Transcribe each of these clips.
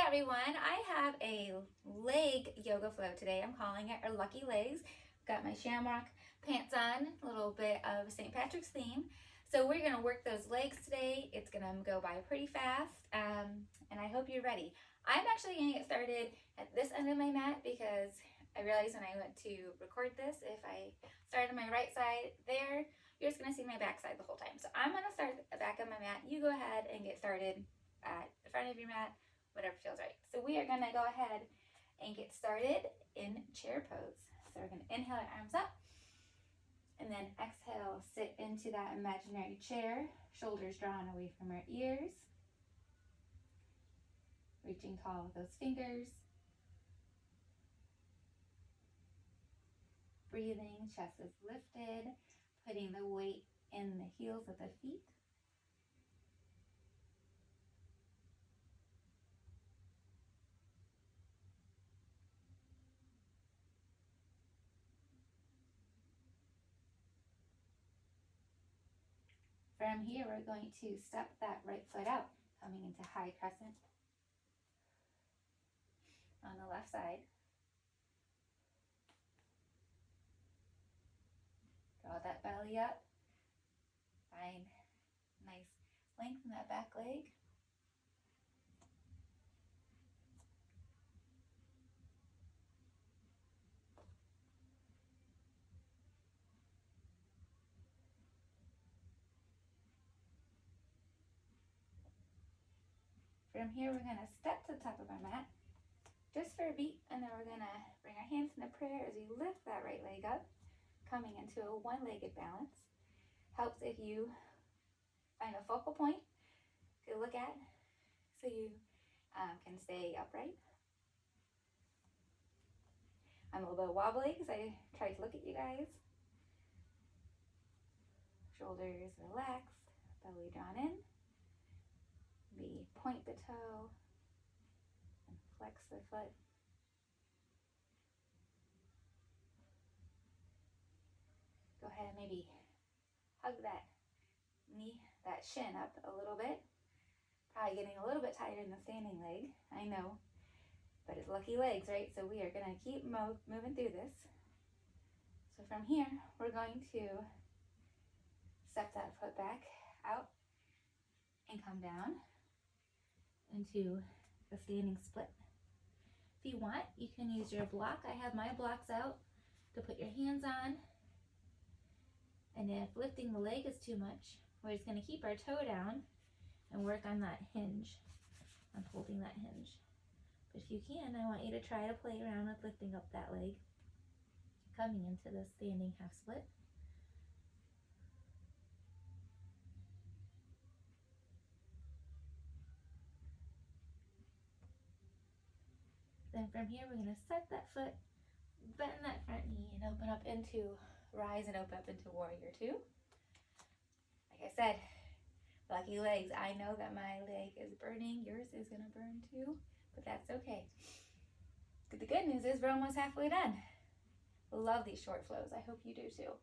everyone, I have a leg yoga flow today. I'm calling it our lucky legs. Got my shamrock pants on, a little bit of St. Patrick's theme. So we're gonna work those legs today. It's gonna go by pretty fast, and I hope you're ready. I'm actually gonna get started at this end of my mat because I realized when I went to record this, if I start on my right side there, you're just gonna see my back side the whole time. So I'm gonna start at the back of my mat. You go ahead and get started at the front of your mat, whatever feels right. So we are gonna go ahead and get started in chair pose. So we're gonna inhale our arms up and then exhale, sit into that imaginary chair, shoulders drawn away from our ears. Reaching tall with those fingers. Breathing, chest is lifted, putting the weight in the heels of the feet. From here, we're going to step that right foot out, coming into high crescent on the left side. Draw that belly up. Find nice length in that back leg. From here, we're going to step to the top of our mat just for a beat, and then we're going to bring our hands into prayer as we lift that right leg up, coming into a one-legged balance. Helps if you find a focal point to look at so you can stay upright. I'm a little bit wobbly because I try to look at you guys. Shoulders relaxed, belly drawn in. Maybe point the toe and flex the foot. Go ahead and maybe hug that knee, that shin up a little bit. Probably getting a little bit tighter in the standing leg, I know, but it's lucky legs, right? So we are gonna keep moving through this. So from here, we're going to step that foot back out and come down into the standing split. If you want, you can use your block. I have my blocks out to put your hands on. And if lifting the leg is too much, we're just going to keep our toe down and work on that hinge, on holding that hinge. But if you can, I want you to try to play around with lifting up that leg, coming into the standing half split. Then from here, we're going to set that foot, bend that front knee, and open up into, rise and open up into warrior two. Like I said, lucky legs. I know that my leg is burning. Yours is going to burn too, but that's okay. The good news is we're almost halfway done. Love these short flows. I hope you do too.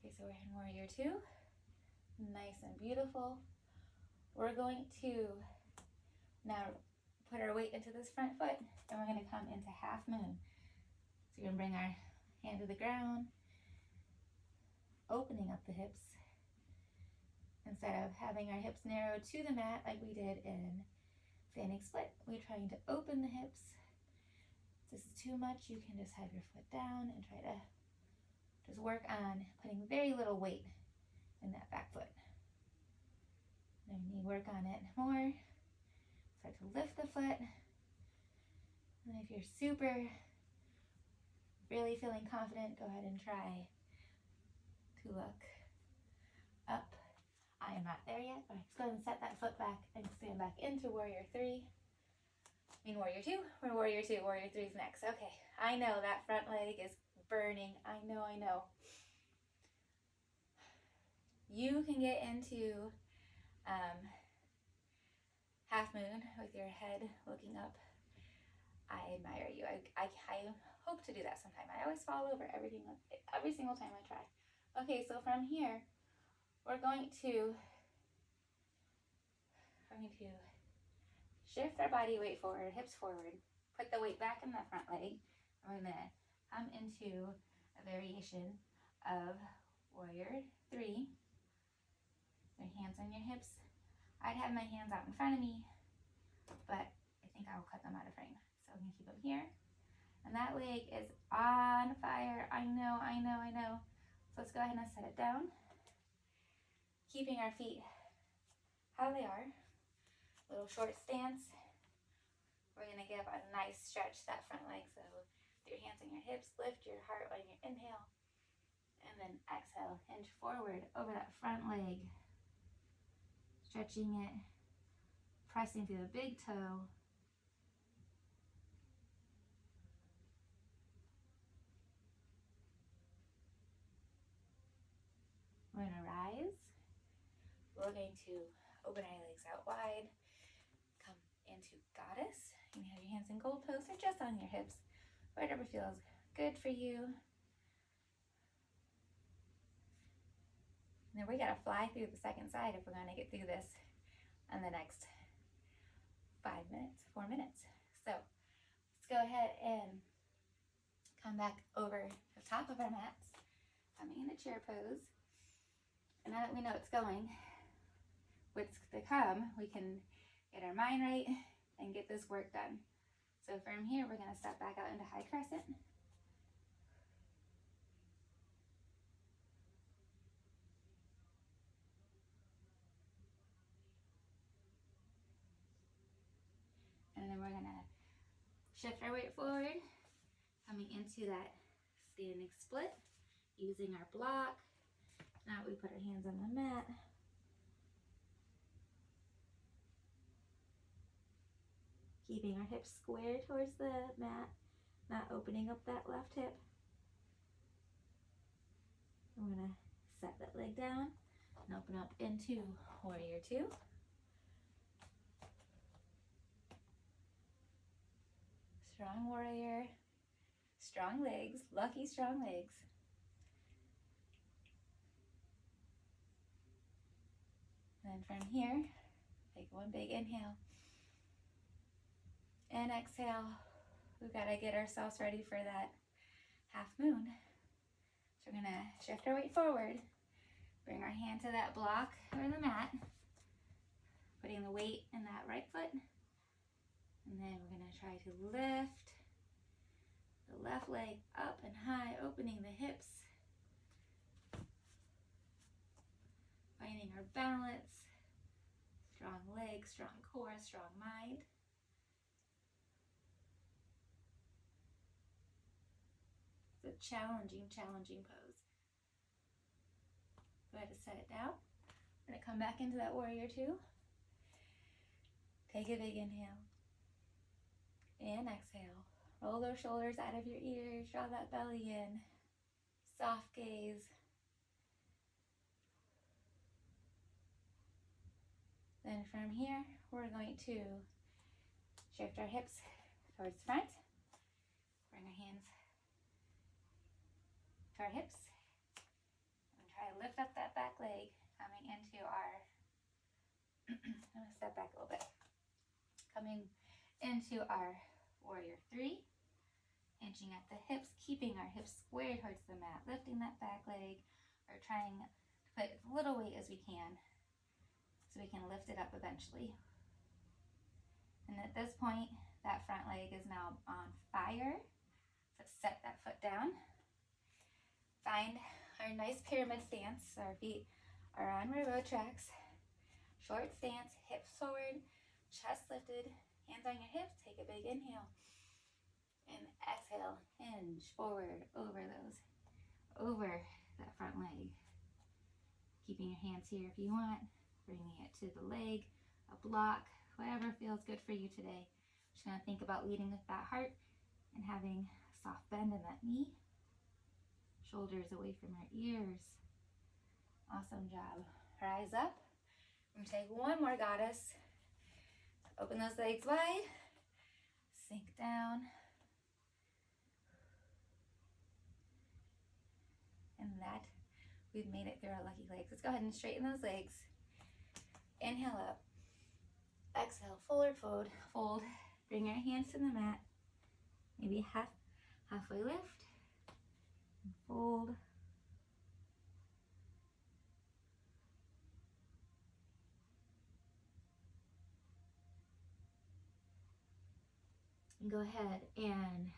Okay, so we're in warrior two. Nice and beautiful. We're going to now put our weight into this front foot, and we're going to come into half moon. So you're going to bring our hand to the ground, opening up the hips. Instead of having our hips narrow to the mat like we did in standing split, we're trying to open the hips. If this is too much, you can just have your foot down and try to just work on putting very little weight in that back foot. Then you work on it more. Start to lift the foot. And if you're really feeling confident, go ahead and try to look up. I am not there yet, but let's go ahead and set that foot back and stand back into warrior three. Warrior two. We're warrior two. Warrior three is next. Okay, I know that front leg is burning. I know. You can get into half moon with your head looking up. I admire you. I hope to do that sometime. I always fall over every single time I try. Okay, so from here, we're going to going to shift our body weight forward, hips forward. Put the weight back in the front leg. We're going to come into a variation of warrior 3. Your hands on your hips. I'd have my hands out in front of me, but I think I will cut them out of frame. So I'm going to keep them here. And that leg is on fire. I know. So let's go ahead and set it down. Keeping our feet how they are. Little short stance. We're going to give a nice stretch to that front leg. So with your hands on your hips, lift your heart on your inhale. And then exhale, hinge forward over that front leg. Stretching it, pressing through the big toe. We're going to rise. We're going to open our legs out wide. Come into goddess. You can have your hands in gold pose or just on your hips. Whatever feels good for you. And then we got to fly through the second side if we're going to get through this in the next 4 minutes. So let's go ahead and come back over the top of our mats. Coming into chair pose. And now that we know it's going, what's to come, we can get our mind right and get this work done. So from here, we're going to step back out into high crescent. And then we're going to shift our weight forward, coming into that standing split, using our block. Now we put our hands on the mat. Keeping our hips square towards the mat, not opening up that left hip. I'm going to set that leg down and open up into warrior 2. Strong warrior, strong legs, lucky strong legs. And then from here, take one big inhale and exhale. We've got to get ourselves ready for that half moon. So we're going to shift our weight forward, bring our hand to that block or the mat, putting the weight in that right foot. And then we're going to try to lift the left leg up and high, opening the hips. Finding our balance. Strong legs, strong core, strong mind. It's a challenging pose. Go ahead and set it down. We're going to come back into that warrior 2. Take a big inhale. And exhale. Roll those shoulders out of your ears. Draw that belly in. Soft gaze. Then from here, we're going to shift our hips towards the front. Bring our hands to our hips. And try to lift up that back leg, coming into our, I'm going to step back a little bit. Coming into our warrior 3. Hinging at the hips, keeping our hips square towards the mat, lifting that back leg, or trying to put as little weight as we can so we can lift it up eventually. And at this point, that front leg is now on fire. So set that foot down. Find our nice pyramid stance. So our feet are on railroad tracks. Short stance, hips forward, chest lifted, hands on your hips. Take a big inhale. And exhale, hinge forward over that front leg. Keeping your hands here if you want, bringing it to the leg, a block, whatever feels good for you today. Just gonna think about leading with that heart and having a soft bend in that knee. Shoulders away from our ears. Awesome job. Rise up. We're gonna take one more goddess. Open those legs wide. Sink down. And that, we've made it through our lucky legs. Let's go ahead and straighten those legs. Inhale up. Exhale, forward fold, fold. Bring your hands to the mat. Maybe halfway lift, and fold. And go ahead and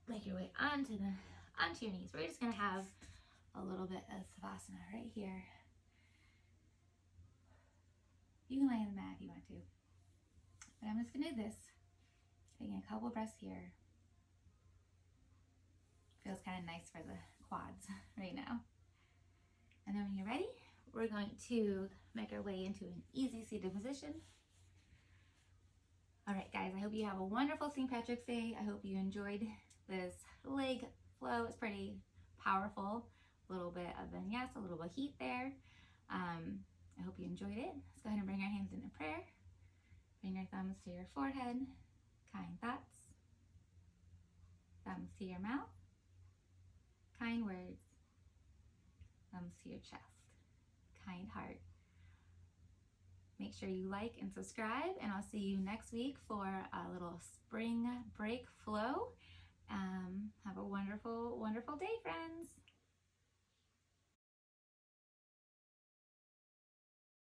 make your way onto your knees. We're just gonna have a little bit of savasana right here. You can lay on the mat if you want to, but I'm just gonna do this. Taking a couple breaths here. Feels kind of nice for the quads right now. And then when you're ready, we're going to make our way into an easy seated position. All right, guys, I hope you have a wonderful St. Patrick's Day. I hope you enjoyed this leg flow. It's pretty powerful. A little bit of vinyasa, a little bit of heat there. I hope you enjoyed it. Let's go ahead and bring our hands into prayer. Bring your thumbs to your forehead. Kind thoughts. Thumbs to your mouth. Kind words. Thumbs to your chest. Kind heart. Make sure you like and subscribe, and I'll see you next week for a little spring break flow. Have a wonderful, wonderful day, friends.